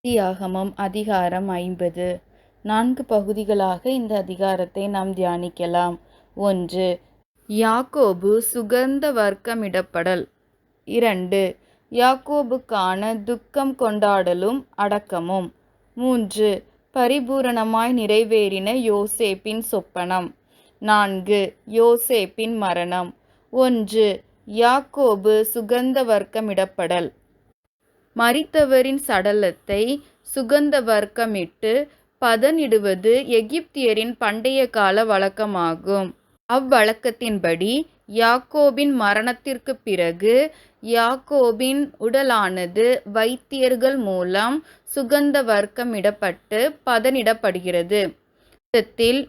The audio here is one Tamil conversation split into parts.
ஆதியாகமம் அதிகாரம் 50. 4 பகுதிகளாக இந்த அதிகாரத்தை நாம் தியானிக்கலாம். 1. யாக்கோபு சுகந்த வர்க்கமிடப்படல். 2. யாக்கோபுக்கான துக்கம் கொண்டாடலும் அடக்கமும். 3. பரிபூரணமாய் நிறைவேறின யோசேப்பின் சொப்பனம். 4. யோசேப்பின் மரணம். 1. யாக்கோபு சுகந்த வர்க்கமிடப்படல். மரித்தவரின் சடலத்தை சுகந்த வர்க்கமிட்டு பதனிடுவது எகிப்தியரின் பண்டைய கால வழக்கமாகும். அவ்வழக்கத்தின்படி யாக்கோபின் மரணத்திற்கு பிறகு யாக்கோபின் உடலானது வைத்தியர்கள் மூலம் சுகந்த வர்க்கமிடப்பட்டு பதனிடப்படுகிறது. யுத்தத்தில்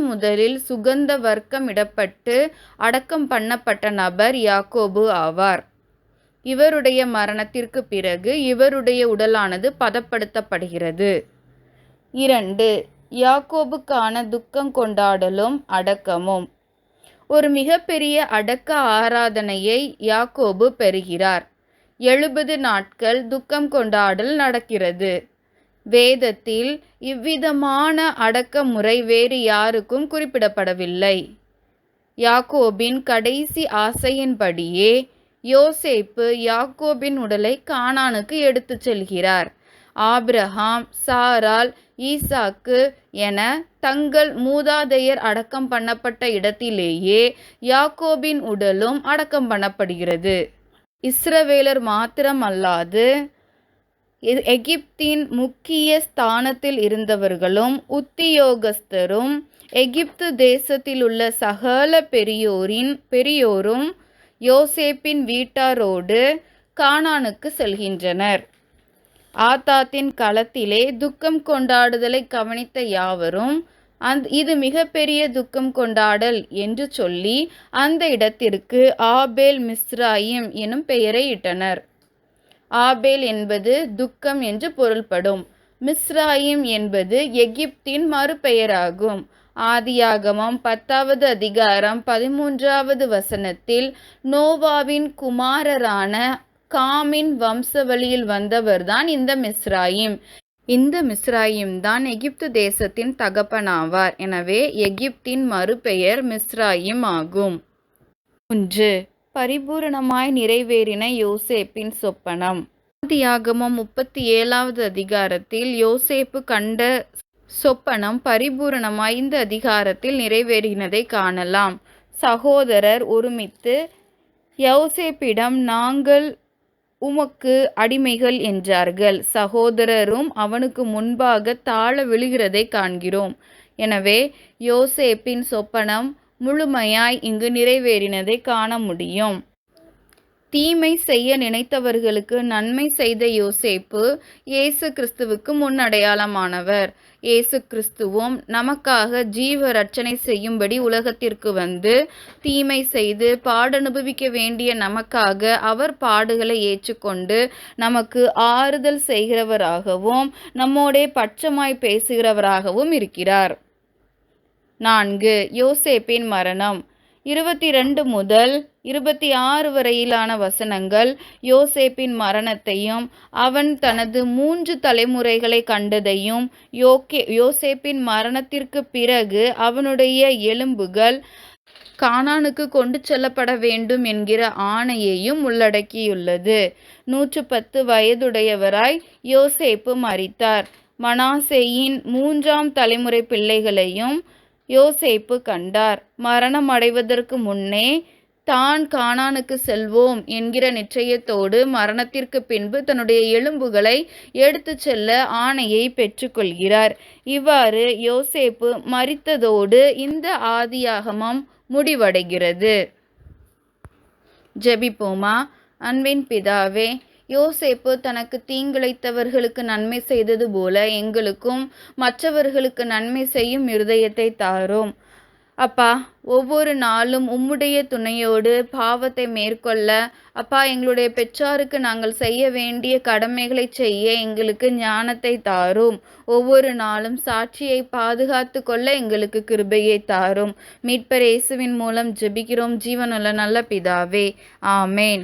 முதலில் சுகந்த வர்க்கமிடப்பட்டு அடக்கம் பண்ணப்பட்ட நபர் யாக்கோபு ஆவார். இவருடைய மரணத்திற்கு பிறகு இவருடைய உடலானது பதப்படுத்தப்படுகிறது. 2. யாக்கோபுக்கான துக்கம் கொண்டாடலும் அடக்கமும். ஒரு மிகப்பெரிய அடக்க ஆராதனையை யாக்கோபு பெறுகிறார். 70 நாட்கள் துக்கம் கொண்டாடல் நடக்கிறது. வேதத்தில் இவ்விதமான அடக்க முறை வேறு யாருக்கும் குறிப்பிடப்படவில்லை. யாக்கோபின் கடைசி ஆசையின்படியே யோசேப்பு யாக்கோபின் உடலை கானானுக்கு எடுத்துச் செல்கிறார். ஆபிரகாம், சாராள், ஈசாக்கு என தங்கள் மூதாதையர் அடக்கம் பண்ணப்பட்ட இடத்திலேயே யாக்கோபின் உடலும் அடக்கம் பண்ணப்படுகிறது. இஸ்ரவேலர் மாத்திரமல்லாது எகிப்தின் முக்கிய ஸ்தானத்தில் இருந்தவர்களும் உத்தியோகஸ்தரும் எகிப்து தேசத்திலுள்ள சகல பெரியோரும் யோசேப்பின் வீட்டாரோடு கானானுக்கு செல்கின்றனர். ஆத்தாத்தின் களத்திலே துக்கம் கொண்டாடுதலை கவனித்த யாவரும் இது மிகப்பெரிய துக்கம் கொண்டாடல் என்று சொல்லி அந்த இடத்திற்கு ஆபேல் மிஸ்ராயிம் எனும் பெயரை இட்டனர். ஆபேல் என்பது துக்கம் என்று பொருள்படும். மிஸ்ராயிம் என்பது எகிப்தின் மறுபெயராகும். ஆதியாகமம் 10வது அதிகாரம் 13வது வசனத்தில் நோவாவின் குமாரரான காமின் வம்சவழியில் வந்தவர்தான் இந்த மிஸ்ராயிம். இந்த மிஸ்ராயிம் தான் எகிப்து தேசத்தின் தகப்பனாவார். எனவே எகிப்தின் மறுபெயர் மிஸ்ராயிம் ஆகும். 3. பரிபூரணமாய் நிறைவேறின யோசேப்பின் சொப்பனம். ஆதியாகமம் 37வது அதிகாரத்தில் யோசேப்பு கண்ட சொப்பனம் பரிபூரணமாய் இந்த அதிகாரத்தில் நிறைவேறினதை காணலாம். சகோதரர் ஒருமித்து யோசேப்பிடம் நாங்கள் உமக்கு அடிமைகள் என்றார்கள். சகோதரரும் அவனுக்கு முன்பாக தாழ விழுகிறதை காண்கிறோம். எனவே யோசேப்பின் சொப்பனம் முழுமையாய் இங்கு நிறைவேறினதை காண முடியும். தீமை செய்ய நினைத்தவர்களுக்கு நன்மை செய்த யோசேப்பு இயேசு கிறிஸ்துவுக்கு முன்னடையாளமானவர். இயேசு கிறிஸ்துவும் நமக்காக ஜீவ ரட்சனை செய்யும்படி உலகத்திற்கு வந்து தீமை செய்து பாடனுபவிக்க வேண்டிய நமக்காக அவர் பாடுகளை ஏற்றுக்கொண்டு நமக்கு ஆறுதல் செய்கிறவராகவும் நம்மோடே பட்சமாய் பேசுகிறவராகவும் இருக்கிறார். 4. யோசேப்பின் மரணம். 22 முதல் 26 வரையிலான வசனங்கள் யோசேப்பின் மரணத்தையும் அவன் தனது 3 தலைமுறைகளை கண்டதையும் யோசேப்பின் மரணத்திற்கு பிறகு அவனுடைய எலும்புகள் கானானுக்கு கொண்டு செல்லப்பட வேண்டும் என்கிற ஆணையையும் உள்ளடக்கியுள்ளது. 110 வயதுடையவராய் யோசேப்பு மரித்தார். மனாசேயின் 3ஆம் தலைமுறை பிள்ளைகளையும் யோசேப்பு கண்டார். மரணம் அடைவதற்கு முன்னே தான் கானானுக்கு செல்வோம் என்கிற நிச்சயத்தோடு மரணத்திற்கு பின்பு தன்னுடைய எலும்புகளை எடுத்து செல்ல ஆணையை பெற்றுக்கொள்கிறார். இவ்வாறு யோசேப்பு மரித்ததோடு இந்த ஆதியாகமம் முடிவடைகிறது. ஜெபிப்போமா. அன்பின் பிதாவே, யோசேப்பு தனக்கு தீங்கிழைத்தவர்களுக்கு நன்மை செய்தது போல எங்களுக்கும் மற்றவர்களுக்கு நன்மை செய்யும் இருதயத்தை தாரும். அப்பா, ஒவ்வொரு நாளும் உம்முடைய துணையோடு பாவத்தை மேற்கொள்ள அப்பா எங்களுடைய பெற்றாருக்கு நாங்கள் செய்ய வேண்டிய கடமைகளை செய்ய எங்களுக்கு ஞானத்தை தாரும். ஒவ்வொரு நாளும் சாட்சியை பாதுகாத்து கொள்ள எங்களுக்கு கிருபையை தாரும். மீட்பர் இயேசுவின் மூலம் ஜெபிக்கிறோம் ஜீவனுள்ள நல்ல பிதாவே. ஆமேன்.